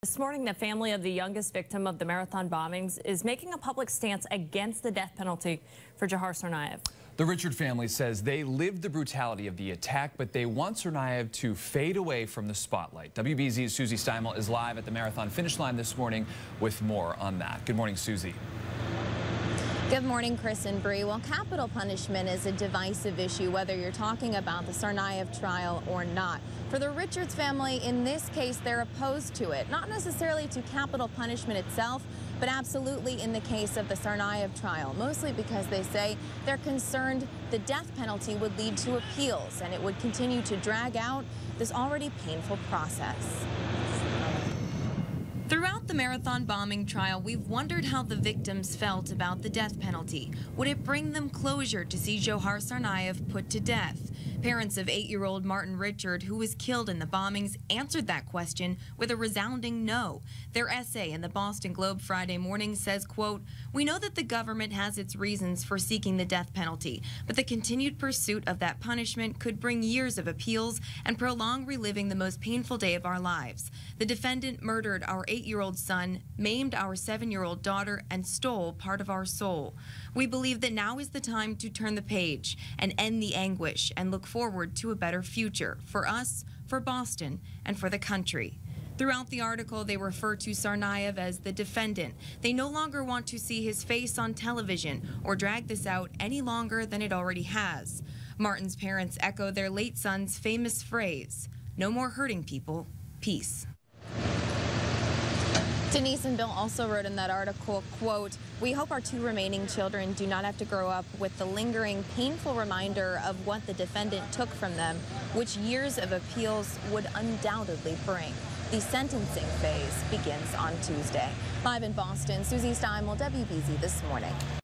This morning, the family of the youngest victim of the marathon bombings is making a public stance against the death penalty for Dzhokhar Tsarnaev. The Richard family says they lived the brutality of the attack, but they want Tsarnaev to fade away from the spotlight. WBZ's Susie Steimle is live at the marathon finish line this morning with more on that. Good morning, Susie. Good morning, Chris and Bree. Well, capital punishment is a divisive issue, whether you're talking about the Tsarnaev trial or not. For the Richards family, in this case, they're opposed to it, not necessarily to capital punishment itself, but absolutely in the case of the Tsarnaev trial, mostly because they say they're concerned the death penalty would lead to appeals and it would continue to drag out this already painful process. Throughout the marathon bombing trial, we've wondered how the victims felt about the death penalty. Would it bring them closure to see Dzhokhar Tsarnaev put to death? Parents of 8-year-old Martin Richard, who was killed in the bombings, answered that question with a resounding no. Their essay in the Boston Globe Friday morning says, quote, "We know that the government has its reasons for seeking the death penalty, but the continued pursuit of that punishment could bring years of appeals and prolong reliving the most painful day of our lives. The defendant murdered our 8-year-old son, maimed our 7-year-old daughter, and stole part of our soul. We believe that now is the time to turn the page and end the anguish and look forward to a better future for us, for Boston, and for the country." Throughout the article, they refer to Tsarnaev as the defendant. They no longer want to see his face on television or drag this out any longer than it already has. Martin's parents echo their late son's famous phrase, "No more hurting people, peace." Denise and Bill also wrote in that article, quote, "We hope our 2 remaining children do not have to grow up with the lingering, painful reminder of what the defendant took from them, which years of appeals would undoubtedly bring." The sentencing phase begins on Tuesday. Live in Boston, Susie Steimle, WBZ This Morning.